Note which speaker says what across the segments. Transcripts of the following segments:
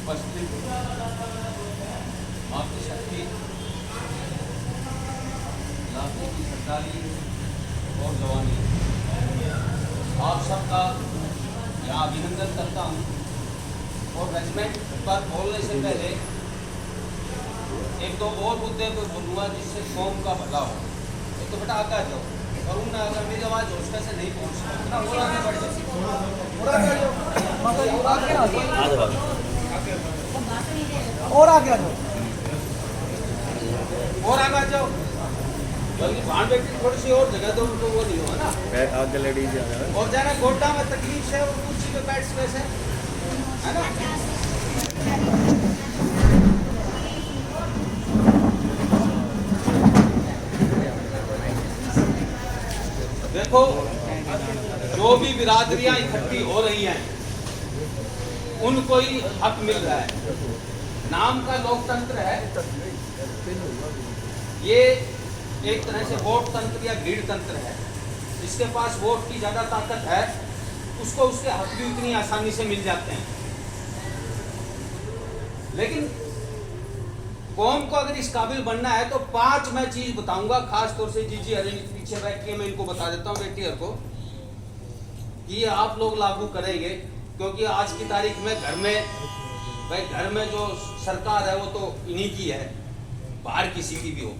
Speaker 1: उपस्थित मातृशक्ति इलाके की सरदारी और जवानी, आप सबका यहाँ अभिनंदन करता हूँ। और रेजिमेंट पर बोलने से पहले एक दो और मुद्दे पर बोलूँगा जिससे कौम का भला हो। एक तो बेटा आगे जाओ, और उन अगर मेरी आवाज़ उसका से नहीं पहुँच सकता और आगे बढ़
Speaker 2: और आगे आ जाओ,
Speaker 1: और आगे आ जाओ, बल्कि भाड़ व्यक्ति थोड़ी सी और जगह दो, उनको वो नहीं होगा ना
Speaker 3: आगे लेडीज
Speaker 1: और जाना गोड्डा में तकलीफ से और कुर्सी पे बैठ से है ना। देखो, जो भी बिरादरियां इकट्ठी हो रही हैं उनको ही हक मिल रहा है। नाम का लोकतंत्र है ये, एक तरह से वोट तंत्र या भीड़ तंत्र है। जिसके पास वोट की ज्यादा ताकत है उसको उसके हक भी उतनी आसानी से मिल जाते हैं। लेकिन कौम को अगर इस काबिल बनना है तो 5 मैं चीज बताऊंगा, खास तौर से जीजी हरिन पीछे बैठ के मैं इनको बता देता हूँ बेटी हर को, कि ये आप लोग लागू करेंगे। क्योंकि आज की तारीख में घर में, भाई घर में जो सरकार है वो तो इन्हीं की है, बाहर किसी की भी हो।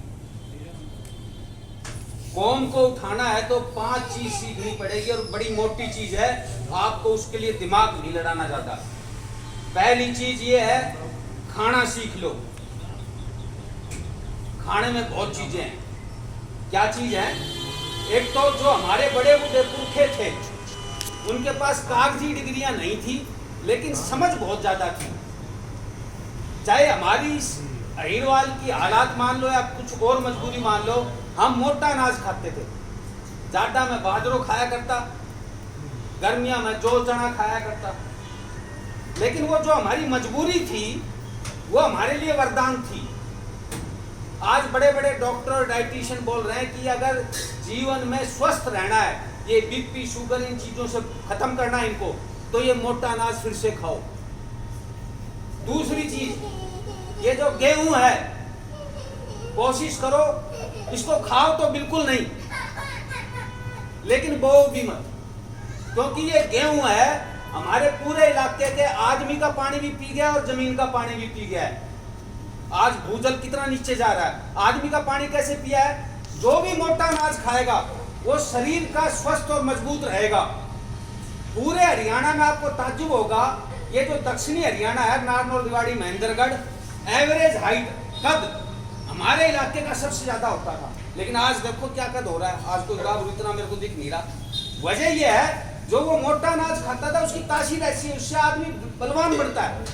Speaker 1: कौम को उठाना है तो 5 चीज सीखनी पड़ेगी और बड़ी मोटी चीज है, आपको उसके लिए दिमाग नहीं लड़ाना ज्यादा। पहली चीज ये है, खाना सीख लो। खाने में बहुत चीजें हैं। क्या चीज है? एक तो जो हमारे बड़े बूढ़े पुरखे थे उनके पास कागजी डिग्रियां नहीं थी लेकिन समझ बहुत ज्यादा थी। चाहे हमारी अहिरवाल की हालात मान लो या कुछ और मजबूरी मान लो, हम मोटा अनाज खाते थे। जाड़ा में बाजरो खाया करता, गर्मियां में जौ चना खाया करता। लेकिन वो जो हमारी मजबूरी थी वो हमारे लिए वरदान थी। आज बड़े बड़े डॉक्टर और डाइटिशियन बोल रहे हैं कि अगर जीवन में स्वस्थ रहना है, ये बीपी शुगर इन चीजों से खत्म करना है इनको, तो ये मोटा अनाज फिर से खाओ। दूसरी चीज, ये जो गेहूं है कोशिश करो इसको खाओ तो बिल्कुल नहीं, लेकिन बोओ भी मत। क्योंकि ये गेहूं है हमारे पूरे इलाके के आदमी का पानी भी पी गया और जमीन का पानी भी पी गया है। आज भूजल कितना नीचे जा रहा है, आदमी का पानी कैसे पिया है। जो भी मोटा अनाज खाएगा वो शरीर का स्वस्थ और मजबूत रहेगा। पूरे हरियाणा में आपको ताज्जुब होगा, ये जो दक्षिणी हरियाणा है, नारनौल, रेवाड़ी, महेंद्रगढ़, एवरेज हाइट कद हमारे इलाके का सबसे ज्यादा होता था। लेकिन आज देखो क्या कद हो रहा है, आज तो गाँव इतना मेरे को दिख नहीं रहा। वजह यह है जो वो मोटा अनाज खाता था उसकी तासीर ऐसी है, उससे आदमी बलवान बढ़ता है।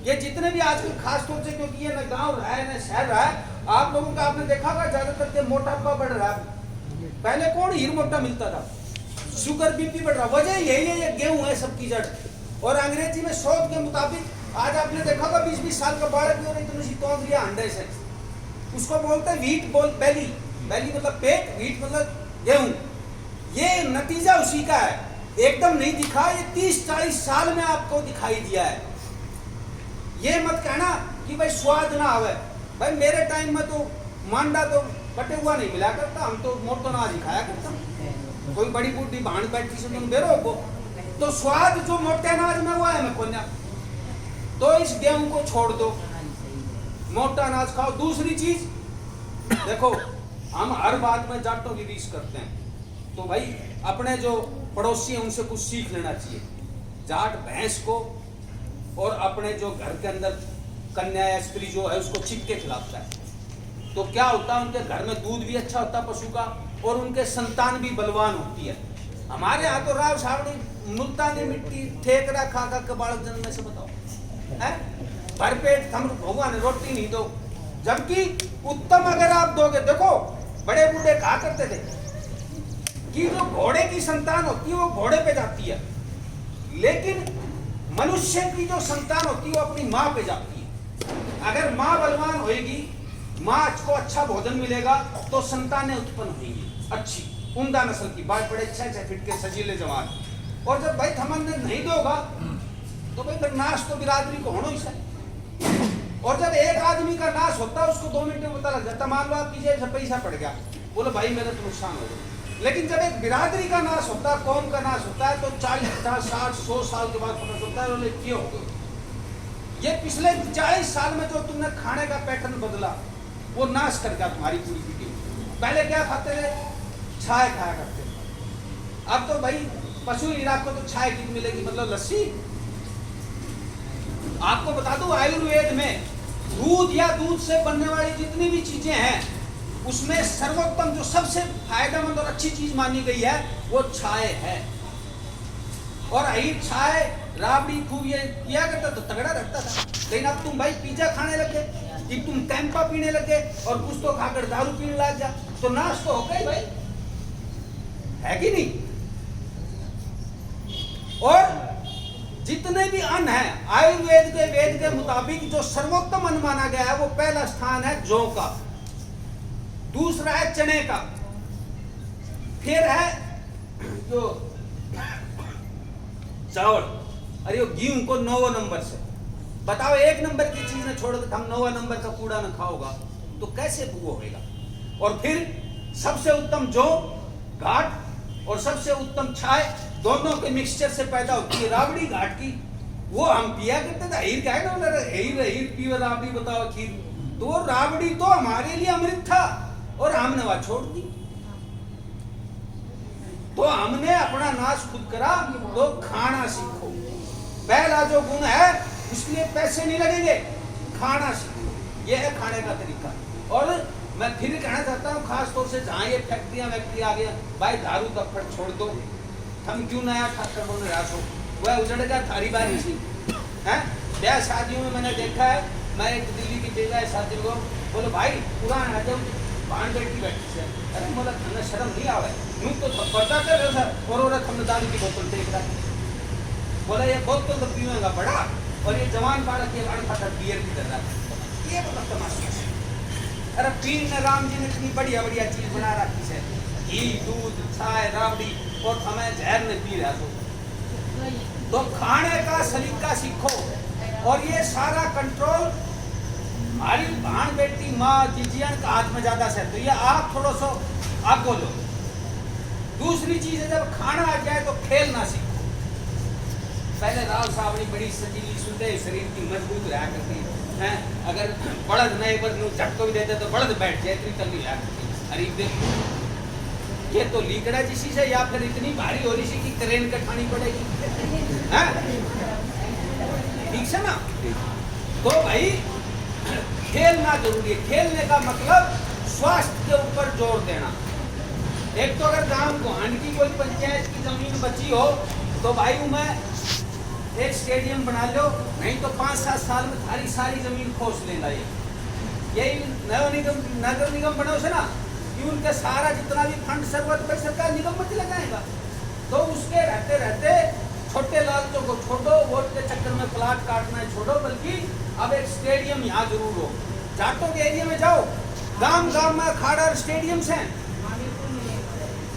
Speaker 1: ये जितने भी आजकल खास तौर से, क्योंकि ये न गांव रहा है न शहर रहा है, आप लोगों का आपने देखा होगा ज्यादातर के मोटापा बढ़ रहा है। पहले कौन हीर मोटा मिलता था, शुगर बीपी बढ़ रहा। वजह यही है, ये गेहूं है सबकी जड़। और अंग्रेजी में शोध के मुताबिक आज आपने देखा होगा 20-20 साल का बालक भी हो रही तो अंडे से, उसको बोलते हैं व्हीट बोल बेली। बेली मतलब पेट, व्हीट मतलब गेहूं। ये नतीजा उसी का है, एकदम नहीं दिखा, ये 30-40 साल में आपको दिखाई दिया है। ये मत कहना कि भाई स्वाद ना आवे। भाई मेरे टाइम में तो मांडा तो कटे हुआ नहीं मिला करता, हम तो मोटा अनाज ही खाया करता। कोई बड़ी बूढ़ी भाण बैठी से तुम बेरो को, तो स्वाद जो मोटे अनाज में हुआ है मैं कोन्या। तो इस गेहूं को छोड़ दो, मोटा अनाज खाओ। दूसरी चीज देखो, हम हर बात में जाटों की रीस करते हैं, तो भाई अपने जो पड़ोसी हैं उनसे कुछ सीख लेना चाहिए। जाट भैंस को और अपने जो घर के अंदर कन्या या स्त्री जो है उसको छिप के खिलाता है, तो क्या होता है, उनके घर में दूध भी अच्छा होता है पशु का और उनके संतान भी बलवान होती है। हमारे यहाँ तो राव सावड़ी मुल्तानी मिट्टी ठेकरा खा खा के बालक जन्म से बताओ है, भरपेट थम भगवान रोटी नहीं दो। जबकि उत्तम अगर आप दोगे, देखो बड़े बूढ़े कहा करते थे कि जो घोड़े की संतान होती है वो घोड़े पे जाती है, लेकिन मनुष्य की जो संतान होती है वो अपनी माँ पे जाती है। अगर माँ बलवान होएगी, माँ को अच्छा भोजन मिलेगा तो संतानें उत्पन्न होंगी अच्छी उम्दा नस्ल की, बात पड़े 6-6 फीट के सजीले जवान। और जब भाई थमन नहीं दोगा तो भाई फिर नाश तो बिरादरी को होना ही है। और जब एक आदमी का नाश होता है उसको 2 मिनट में पता लग जाता। मान लो आपकी जेब से पैसा पड़ गया, बोलो भाई मेरा तो नुकसान हो गया। लेकिन जब एक बिरादरी का नाश होता है, कौम का नाश होता है, तो 40, 50, 60, 100 साल के बाद पता चलता है बोले क्यों हो गया। ये पिछले 40 साल में जो तुमने खाने का पैटर्न बदला वो नाश कर गया तुम्हारी पूरी पीढ़ी। पहले क्या खाते थे? छाय खाया करते थे। अब तो भाई पशु इलाकों को तो छाय की मिलेगी, मतलब लस्सी। आपको बता दूं आयुर्वेद में दूध या दूध से बनने वाली जितनी भी चीजें हैं उसमें सर्वोत्तम जो सबसे फायदेमंद और अच्छी चीज मानी गई है वो छाय है। और अहीर छाय राबड़ी खूब ये किया करता तो तगड़ा रहता था। लेकिन अब तुम भाई पिज्जा खाने लगे, कि तुम कैंपा पीने लगे और कुछ तो खाकर दारू पीने लग जा, तो नाश तो हो गई भाई, है कि नहीं। और जितने भी अन्न है आयुर्वेद के वेद के मुताबिक जो सर्वोत्तम अन्न माना गया है वो पहला स्थान है जौ का, दूसरा है चने का, फिर है जो चावल, अरे वो गेहूं को 9 नंबर से। बताओ 1 नंबर की चीज ने छोड़ के हम 9 नंबर का कूड़ा न खाओगा तो कैसे वो होगा। और फिर सबसे उत्तम जौ घाट और सबसे उत्तम छाय दोनों के मिक्सचर से पैदा होती है राबड़ी घाट की। वो हम पिया करते थे, हीर क्या है ना, हीर पीवा राबड़ी बताओ खीर, तो वो राबड़ी तो हमारे लिए अमृत था और हमने वह छोड़ दी। तो हमने अपना नाश खुद करा। तो खाना सीखो, पहला जो गुण है उसके लिए पैसे नहीं लगेंगे, खाना सीखो, ये है खाने का तरीका। और मैं फिर कहना चाहता हूँ खास तौर से जहाँ ये फैक्ट्रियाँ आ गया, भाई दारू का फट छोड़ दो, हम क्यों नया ठाकर बोल रहा हो, वह उजड़ गया थारी बारी सी है। ब्याह शादियों में मैंने देखा है, मैं एक दिल्ली की बेगा है शादी को, बोलो भाई पुराना जब बाण बैठी बैठी से, अरे बोला हमें शर्म नहीं आवे, यूं तो पर्दा कर रहे सर और औरत हमने दारू की बोतल देख रहा है, बोला ये बोतल तो पीएगा बड़ा और ये जवान बालक ये बाण फाटा बियर की कर रहा है, ये मतलब तमाशा है। अरे पीर ने राम जी ने इतनी बढ़िया बढ़िया चीज बना रखी है, घी दूध छाय राबड़ी, और हमें जहर ने पी रहा तो खाने का सलीका सीखो। और ये सारा कंट्रोल हमारी भाण बेटी माँ जिजियन का हाथ में ज्यादा से, तो ये आप थोड़ा सा आप बोलो। दूसरी चीज है जब खाना आ जाए तो खेलना सीखो। पहले राव साहब ने बड़ी सजीली सुंदर शरीर की मजबूत रहा करती है, अगर बड़द नए पर झटको भी देते तो बड़द बैठ जाए, इतनी तल्ली रहा करती। अरे देखो ये तो लीकड़ा जिसी से या फिर इतनी भारी हो रही कि क्रेन कटानी पड़ेगी, ठीक है ना। तो भाई खेलना जरूरी है। खेलने का मतलब स्वास्थ्य के ऊपर जोर देना। एक तो अगर गांव गोहांड की कोई पंचायत की जमीन बची हो तो भाई उनमें एक स्टेडियम बना लो, नहीं तो 5-7 साल में सारी सारी जमीन खोस लेना। यही नगर निगम बनाओ से ना कि उनके सारा जितना भी फंड सरकार निगम में लगाएगा, तो उसके रहते रहते छोटे लालचों को छोड़ो, वोट के चक्कर में प्लाट काटना है छोड़ो, बल्कि अब एक स्टेडियम यहाँ जरूर हो। जाटों के एरिया में जाओ, गांव गांव में अखाड़ा स्टेडियम्स हैं,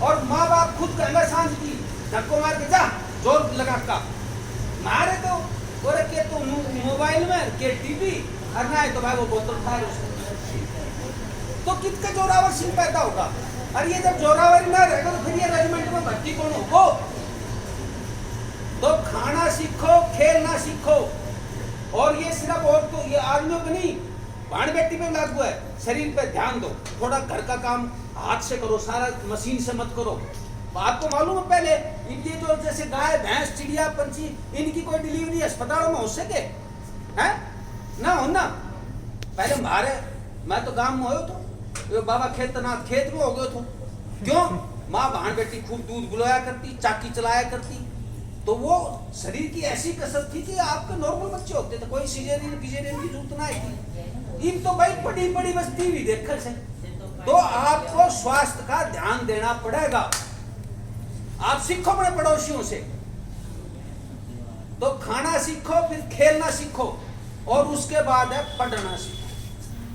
Speaker 1: और माँ बाप खुद कहेंगे सांझ की धक्को मार के जा जोर लगा का मारे तो बोले के तो मोबाइल में के टीवी करना है तो भाई वो बोतल उठा रहे तो कितने जोरावर सिंह पैदा होगा। और ये जब जोरावरी ना रहेगा तो फिर ये रेजिमेंट में भर्ती कौन होगा। तो खाना सीखो, खेलना सीखो। और ये सिर्फ और तो ये आदमियों को नहीं, भाण व्यक्ति पे लागू है। शरीर पे ध्यान दो, थोड़ा घर का काम हाथ से करो, सारा मशीन से मत करो। आपको मालूम है पहले इनकी जो जैसे गाय भैंस चिड़िया पंछी, इनकी कोई डिलीवरी अस्पतालों में हो सके है ना, हो ना। पहले हमारे मैं तो गांव में हो तो बाबा खेतनाथ खेत में हो गए तो क्यों, माँ भाण बेटी खूब दूध बुलाया करती, चाकी चलाया करती, तो वो शरीर की ऐसी कसरत थी कि आपके नॉर्मल बच्चे होते थे, कोई सीजरियन की जरूरत ना थी। इन तो भाई बड़ी बड़ी बस्ती भी देखकर से, तो आपको स्वास्थ्य का ध्यान देना पड़ेगा। आप सीखो अपने पड़ोसियों से, तो खाना सीखो, फिर खेलना सीखो, और उसके बाद है पढ़ना सीखो।